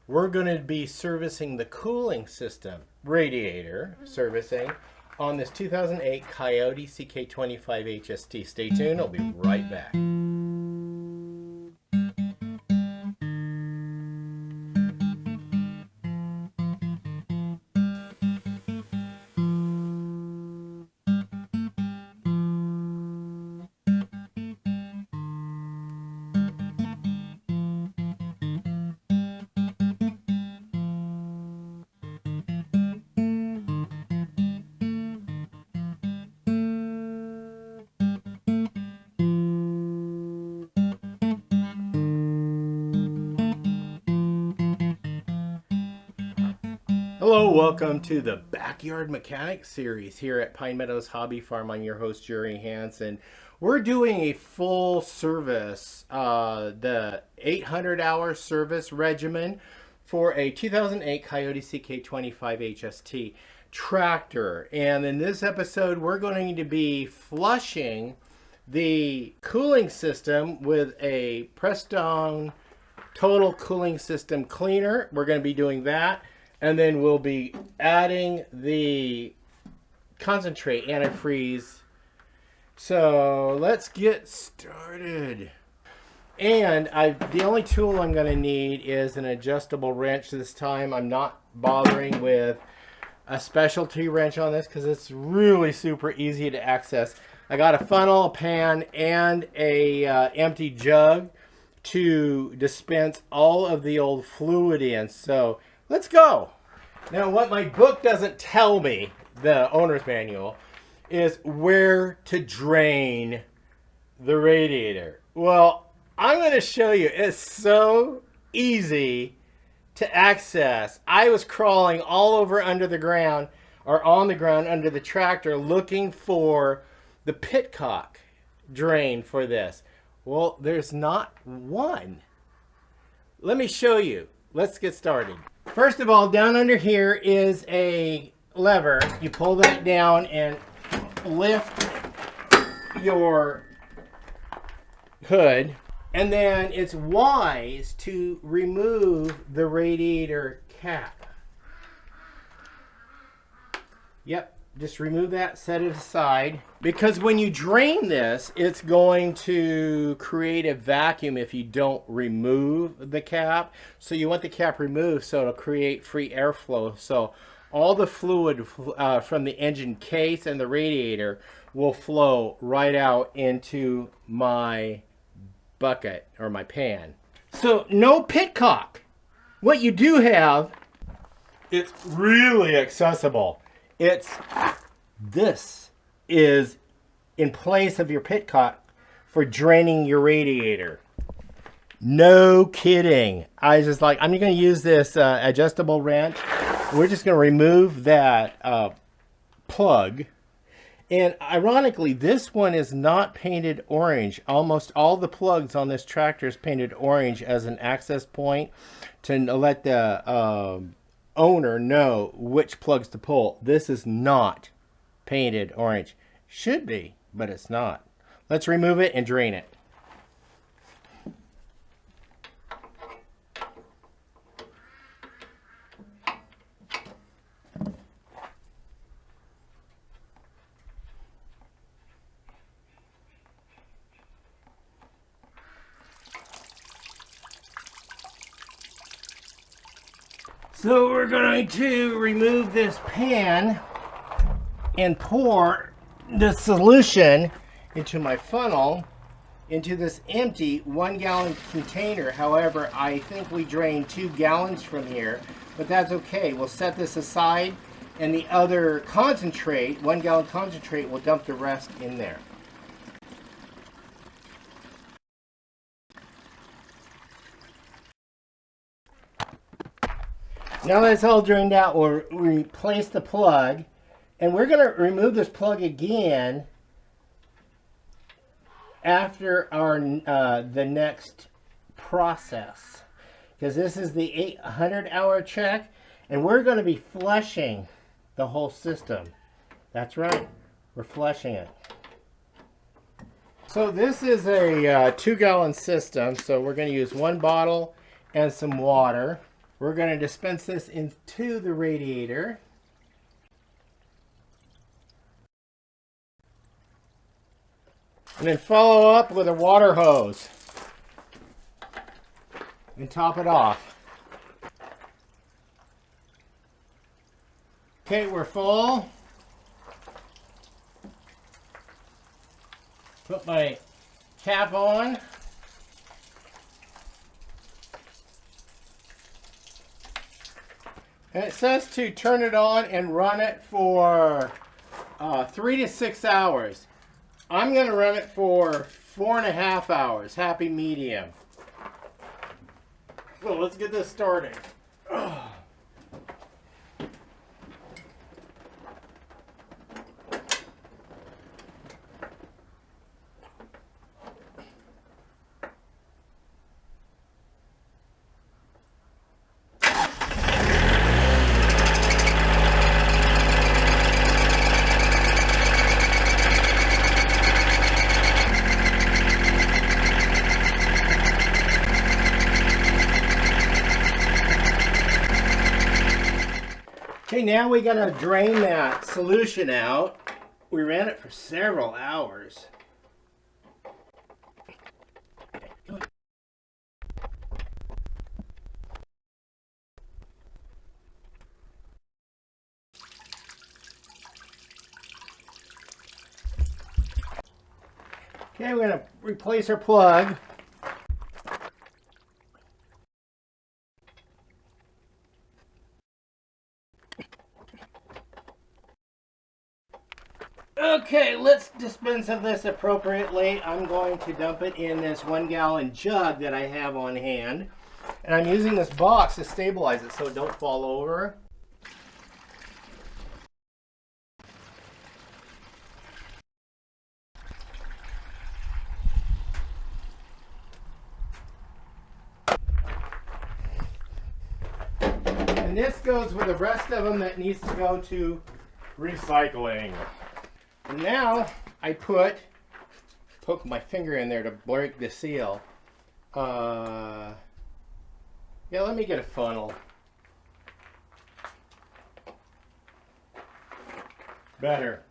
we're going to be servicing the cooling system, radiator servicing, on this 2008 Kioti CK25 HST. Stay tuned, I'll be right back. Hello, welcome to the Backyard Mechanics series here at Pine Meadows Hobby Farm. I'm your host, Jerry Hansen. We're doing a full service, the 800-hour service regimen for a 2008 Kioti CK25 HST tractor. And in this episode, we're going to be flushing the cooling system with a press-down total cooling system cleaner. We're going to be doing that. And then we'll be adding the concentrate antifreeze. So let's get started. And the only tool I'm going to need is an adjustable wrench this time. I'm not bothering with a specialty wrench on this because it's really super easy to access. I got a funnel, a pan, and a empty jug to dispense all of the old fluid in. So let's go. Now, what my book doesn't tell me, the owner's manual, is where to drain the radiator. Well, I'm going to show you. It's so easy to access. I was crawling all over under the ground, or on the ground under the tractor, looking for the pitcock drain for this. Well, there's not one. Let me show you. Let's get started. First of all, down under here is a lever. You pull that down and lift your hood. And then it's wise to remove the radiator cap. Yep, just remove that, set it aside. Because when you drain this, it's going to create a vacuum if you don't remove the cap. So you want the cap removed so it'll create free airflow. So all the fluid from the engine case and the radiator will flow right out into my bucket or my pan. So no pitcock. What you do have, it's really accessible. This is in place of your pitcock for draining your radiator. No kidding. I'm going to use this adjustable wrench. We're just going to remove that plug. And ironically, this one is not painted orange. Almost all the plugs on this tractor is painted orange as an access point to let the owner know which plugs to pull. This is not painted orange. Should be, but it's not. Let's remove it and drain it. So we're going to remove this pan and pour the solution into my funnel into this empty 1 gallon container. However, I think we drained 2 gallons from here, but that's okay. We'll set this aside and the other concentrate, 1 gallon concentrate, we'll dump the rest in there. Now that it's all drained out, we'll replace the plug, and we're going to remove this plug again after our the next process, because this is the 800-hour check, and we're going to be flushing the whole system. That's right, we're flushing it. So this is a 2 gallon system, so we're going to use 1 bottle and some water. We're going to dispense this into the radiator. And then follow up with a water hose. And top it off. Okay, we're full. Put my cap on. And it says to turn it on and run it for 3 to 6 hours. I'm going to run it for 4.5 hours, happy medium. So let's get this started. Okay, now we gotta drain that solution out. We ran it for several hours. Okay, we're gonna replace our plug. Okay, let's dispense of this appropriately. I'm going to dump it in this 1-gallon jug that I have on hand. And I'm using this box to stabilize it so it don't fall over. And this goes with the rest of them that needs to go to recycling. And now I poke my finger in there to break the seal. Yeah, let me get a funnel. Better.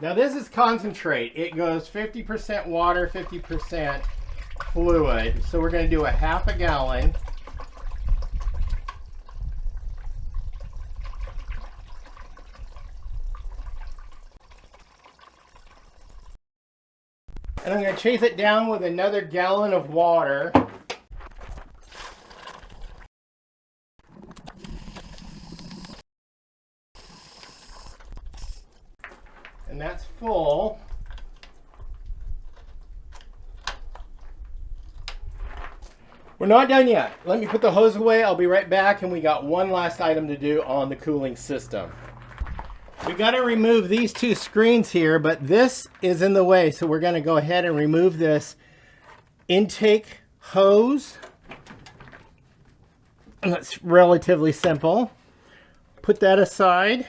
Now this is concentrate. It goes 50% water, 50% fluid. So we're going to do a 1/2 gallon. And I'm going to chase it down with another gallon of water. And that's full. We're not done yet. Let me put the hose away. I'll be right back, and we got one last item to do on the cooling system. We got to remove these 2 screens here, but this is in the way, so we're going to go ahead and remove this intake hose. And that's relatively simple. Put that aside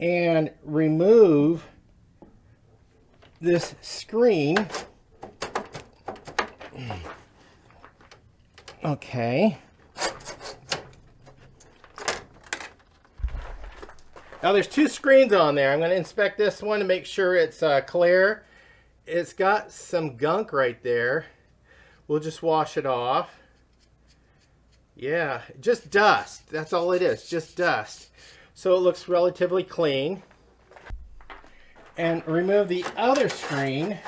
and remove this screen. Okay. Now there's 2 screens on there. I'm going to inspect this one to make sure it's clear. It's got some gunk right there. We'll just wash it off. Yeah, just dust. That's all it is, just dust. So it looks relatively clean. And remove the other screen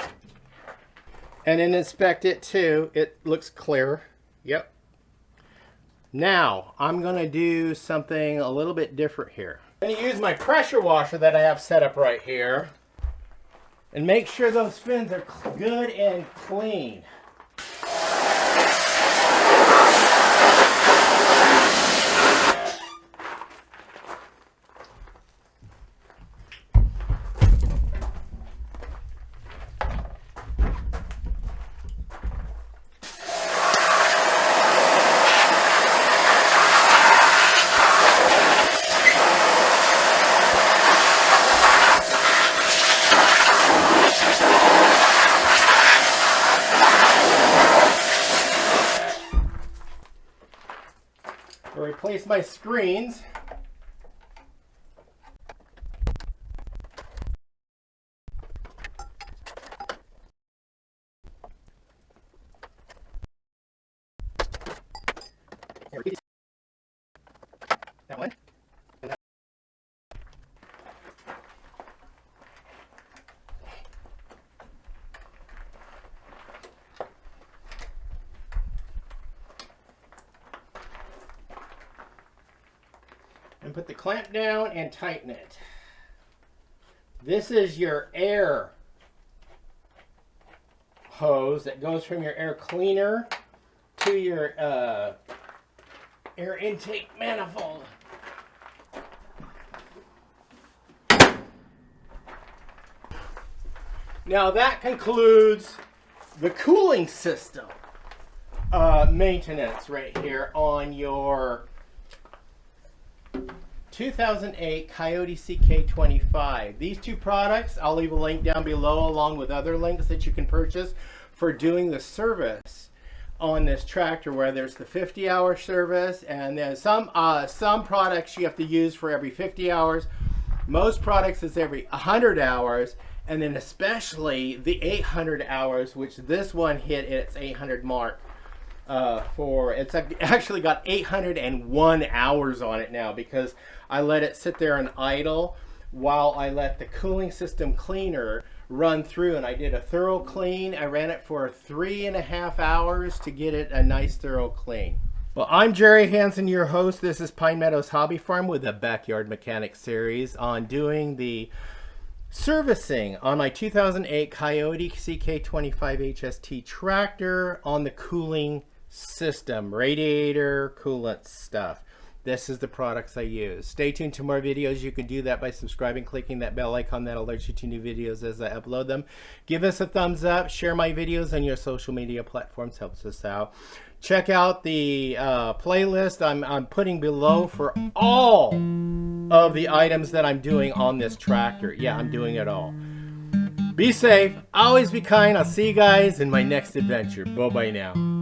and then inspect it too. It looks clear. Yep. Now I'm going to do something a little bit different here. I'm going to use my pressure washer that I have set up right here and make sure those fins are good and clean. replace my screens. That one. And put the clamp down and tighten it. This is your air hose that goes from your air cleaner to your air intake manifold. Now that concludes the cooling system maintenance right here on your 2008 Kioti CK25. These two products, I'll leave a link down below along with other links that you can purchase for doing the service on this tractor, where there's the 50-hour service, and there's some products you have to use for every 50 hours. Most products is every 100 hours, and then especially the 800 hours, which this one hit its 800 mark. It's actually got 801 hours on it now, because I let it sit there and idle while I let the cooling system cleaner run through, and I did a thorough clean. I ran it for 3.5 hours to get it a nice thorough clean. Well, I'm Jerry Hansen, your host. This is Pine Meadows Hobby Farm with the Backyard Mechanic series on doing the servicing on my 2008 Kioti CK25 HST tractor on the cooling system, radiator, coolant stuff. This is the products I use. Stay tuned to more videos. You can do that by subscribing, clicking that bell icon that alerts you to new videos as I upload them. Give us a thumbs up, share my videos on your social media platforms, helps us out. Check out the playlist I'm putting below for all of the items that I'm doing on this tractor. Yeah, I'm doing it all. Be safe, always be kind. I'll see you guys in my next adventure. Bye-bye now.